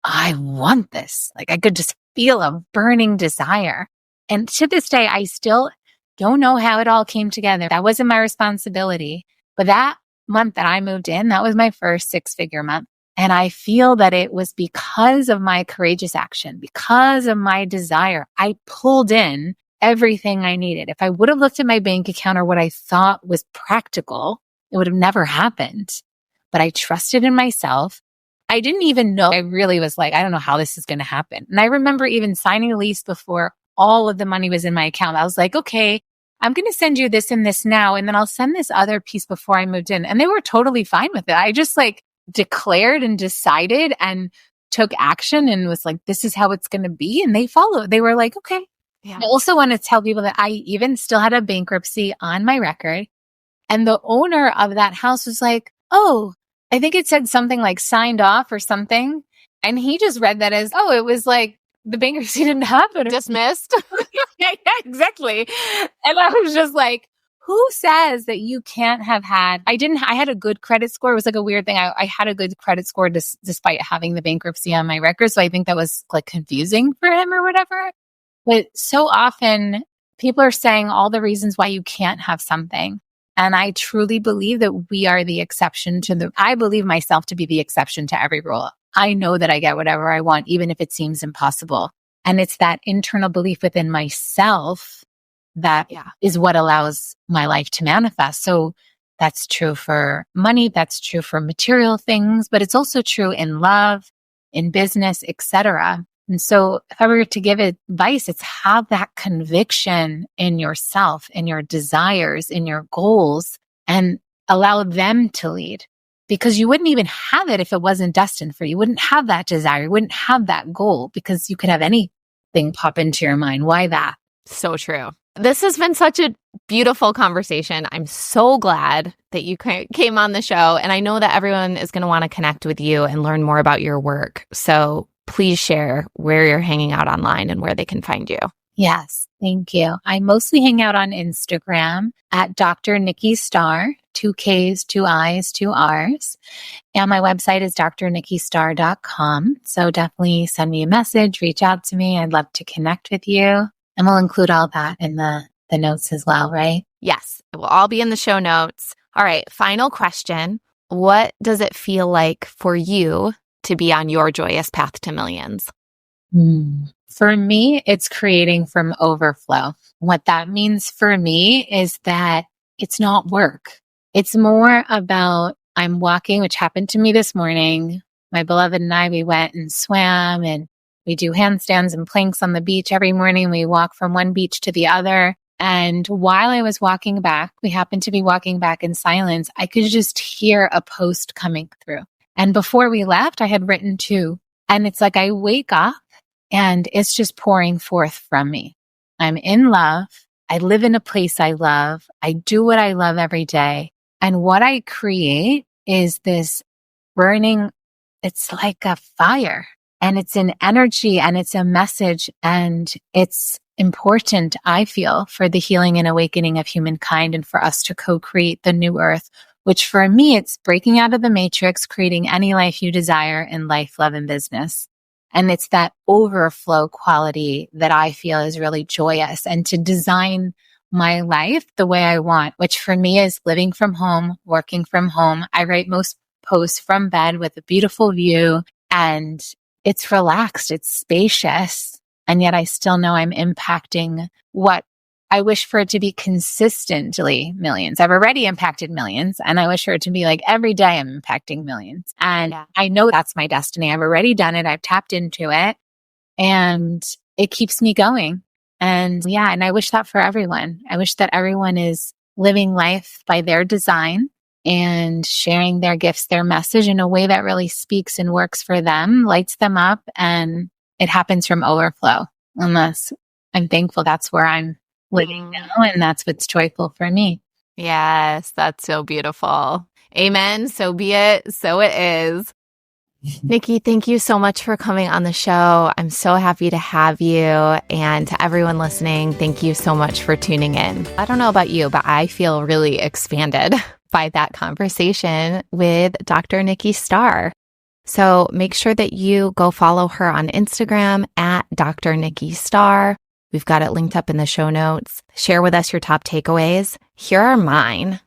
I want this. Like I could just feel a burning desire. And to this day, I still don't know how it all came together. That wasn't my responsibility. But that month that I moved in, that was my first 6-figure month. And I feel that it was because of my courageous action, because of my desire. I pulled in everything I needed. If I would have looked at my bank account or what I thought was practical, it would have never happened. But I trusted in myself. I didn't even know. I really was like, I don't know how this is going to happen. And I remember even signing a lease before all of the money was in my account. I was like, okay, I'm going to send you this and this now. And then I'll send this other piece before I moved in. And they were totally fine with it. I just like declared and decided and took action and was like, this is how it's going to be. And they followed. They were like, okay. Yeah. I also want to tell people that I even still had a bankruptcy on my record. And the owner of that house was like, oh, I think it said something like signed off or something. And he just read that as, oh, it was like the bankruptcy didn't happen. Dismissed. yeah, exactly. And I was just like, who says that you can't have had, I had a good credit score. It was like a weird thing. I had a good credit score despite having the bankruptcy on my record. So I think that was like confusing for him or whatever. But so often people are saying all the reasons why you can't have something. And I truly believe that we are the exception I believe myself to be the exception to every rule. I know that I get whatever I want, even if it seems impossible. And it's that internal belief within myself that is what allows my life to manifest. So that's true for money. That's true for material things, but it's also true in love, in business, etc. And so if I were to give advice, it's have that conviction in yourself, in your desires, in your goals, and allow them to lead. Because you wouldn't even have it if it wasn't destined for you. You wouldn't have that desire. You wouldn't have that goal because you could have anything pop into your mind. Why that? So true. This has been such a beautiful conversation. I'm so glad that you came on the show. And I know that everyone is going to want to connect with you and learn more about your work. So please share where you're hanging out online and where they can find you. Yes, thank you. I mostly hang out on Instagram at Dr. Nikki Starr, 2 Ks, 2 Is, 2 Rs. And my website is drnikkistarr.com. So definitely send me a message, reach out to me. I'd love to connect with you. And we'll include all that in the notes as well, right? Yes, it will all be in the show notes. All right, final question. What does it feel like for you to be on your joyous path to millions? For me, it's creating from overflow. What that means for me is that it's not work. It's more about I'm walking, which happened to me this morning. My beloved and I, we went and swam and we do handstands and planks on the beach every morning. We walk from one beach to the other. And while I was walking back, we happened to be walking back in silence. I could just hear a post coming through. And before we left, I had written 2. And it's like I wake up and it's just pouring forth from me. I'm in love. I live in a place I love. I do what I love every day. And what I create is this burning, it's like a fire. And it's an energy and it's a message. And it's important, I feel, for the healing and awakening of humankind and for us to co-create the new earth which for me, it's breaking out of the matrix, creating any life you desire in life, love, and business. And it's that overflow quality that I feel is really joyous, and to design my life the way I want, which for me is living from home, working from home. I write most posts from bed with a beautiful view, and it's relaxed, it's spacious. And yet I still know I'm impacting what I wish for it to be consistently millions. I've already impacted millions, and I wish for it to be like every day I'm impacting millions. And I know that's my destiny. I've already done it. I've tapped into it, and it keeps me going. And and I wish that for everyone. I wish that everyone is living life by their design and sharing their gifts, their message in a way that really speaks and works for them, lights them up, and it happens from overflow. Unless I'm thankful that's where I'm living now, and that's what's joyful for me. Yes, that's so beautiful. Amen. So be it. So it is. Nikki, thank you so much for coming on the show. I'm so happy to have you. And to everyone listening, thank you so much for tuning in. I don't know about you, but I feel really expanded by that conversation with Dr. Nikki Starr. So make sure that you go follow her on Instagram at Dr. Nikki Starr. We've got it linked up in the show notes. Share with us your top takeaways. Here are mine.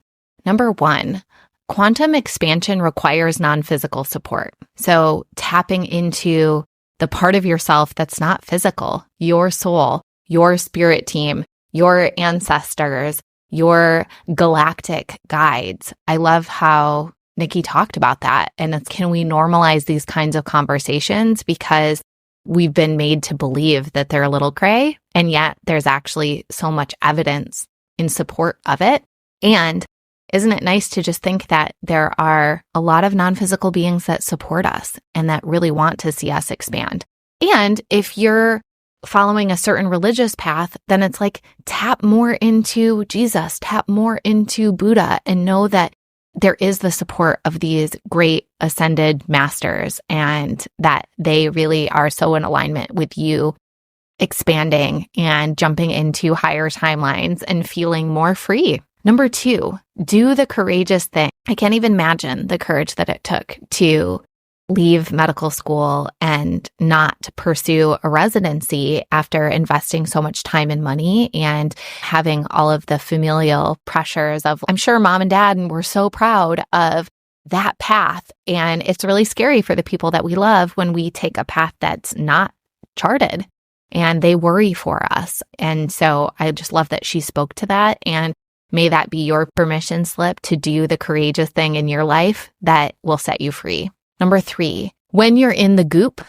Number 1, quantum expansion requires non-physical support. So tapping into the part of yourself that's not physical, your soul, your spirit team, your ancestors, your galactic guides. I love how Nikki talked about that. And can we normalize these kinds of conversations? Because we've been made to believe that they're a little gray, and yet there's actually so much evidence in support of it. And isn't it nice to just think that there are a lot of non-physical beings that support us and that really want to see us expand? And if you're following a certain religious path, then it's like tap more into Jesus, tap more into Buddha, and know that there is the support of these great ascended masters, and that they really are so in alignment with you expanding and jumping into higher timelines and feeling more free. Number 2, do the courageous thing. I can't even imagine the courage that it took to leave medical school and not pursue a residency after investing so much time and money and having all of the familial pressures of, I'm sure mom and dad were so proud of that path. And it's really scary for the people that we love when we take a path that's not charted, and they worry for us. And so I just love that she spoke to that. And may that be your permission slip to do the courageous thing in your life that will set you free. Number 3, when you're in the goop,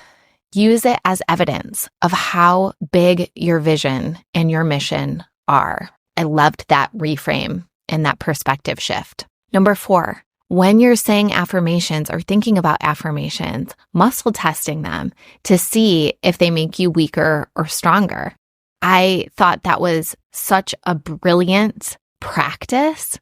use it as evidence of how big your vision and your mission are. I loved that reframe and that perspective shift. Number 4, when you're saying affirmations or thinking about affirmations, muscle testing them to see if they make you weaker or stronger. I thought that was such a brilliant practice,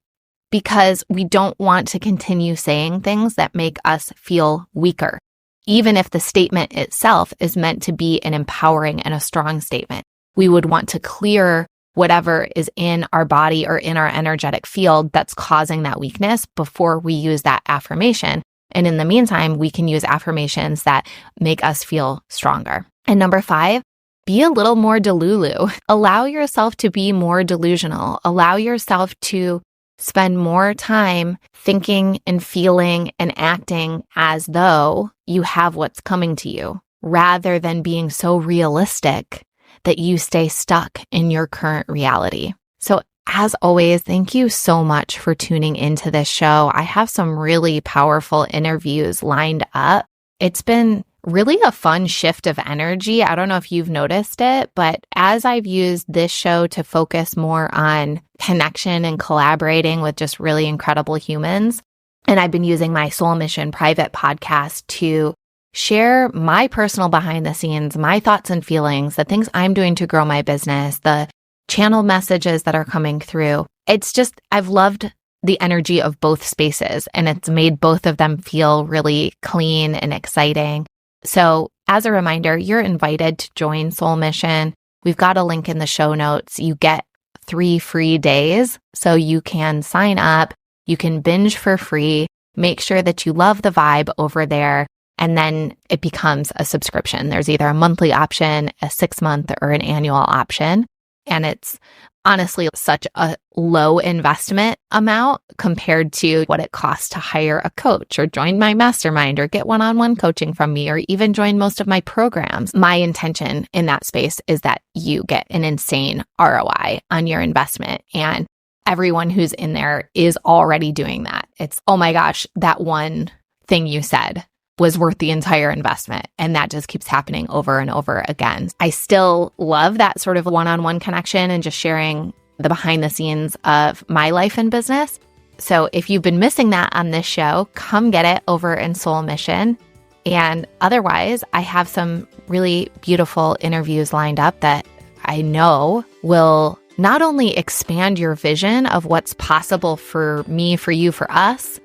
because we don't want to continue saying things that make us feel weaker, even if the statement itself is meant to be an empowering and a strong statement. We would want to clear whatever is in our body or in our energetic field that's causing that weakness before we use that affirmation. And in the meantime, we can use affirmations that make us feel stronger. And number 5, be a little more delulu. Allow yourself to be more delusional. Allow yourself to spend more time thinking and feeling and acting as though you have what's coming to you, rather than being so realistic that you stay stuck in your current reality. So as always, thank you so much for tuning into this show. I have some really powerful interviews lined up. It's been really a fun shift of energy. I don't know if you've noticed it, but as I've used this show to focus more on connection and collaborating with just really incredible humans, and I've been using my Soul Mission private podcast to share my personal behind the scenes, my thoughts and feelings, the things I'm doing to grow my business, the channel messages that are coming through. It's just, I've loved the energy of both spaces, and it's made both of them feel really clean and exciting. So as a reminder, you're invited to join Soul Mission. We've got a link in the show notes. You get 3 free days, so you can sign up You can binge for free. Make sure that you love the vibe over there. And then it becomes a subscription. There's either a monthly option, a 6-month, or an annual option. And it's honestly such a low investment amount compared to what it costs to hire a coach or join my mastermind or get one-on-one coaching from me or even join most of my programs. My intention in that space is that you get an insane ROI on your investment. And everyone who's in there is already doing that. It's, oh my gosh, that one thing you said was worth the entire investment. And that just keeps happening over and over again. I still love that sort of one-on-one connection and just sharing the behind the scenes of my life and business. So if you've been missing that on this show, come get it over in Soul Mission. And otherwise, I have some really beautiful interviews lined up that I know will not only expand your vision of what's possible for me, for you, for us,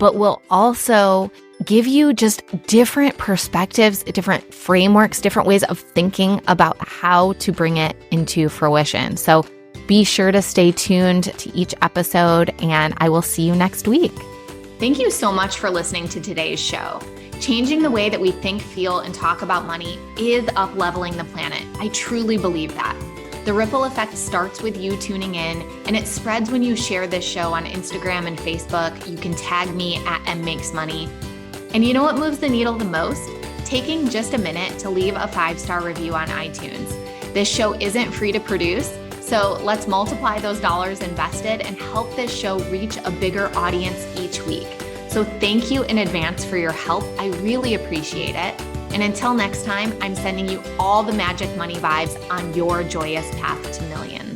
but will also give you just different perspectives, different frameworks, different ways of thinking about how to bring it into fruition. So be sure to stay tuned to each episode, and I will see you next week. Thank you so much for listening to today's show. Changing the way that we think, feel, and talk about money is up-leveling the planet. I truly believe that. The ripple effect starts with you tuning in, and it spreads when you share this show on Instagram and Facebook. You can tag me at mmakesmoney. And you know what moves the needle the most? Taking just a minute to leave a 5-star review on iTunes. This show isn't free to produce, so let's multiply those dollars invested and help this show reach a bigger audience each week. So thank you in advance for your help. I really appreciate it. And until next time, I'm sending you all the magic money vibes on your joyous path to millions.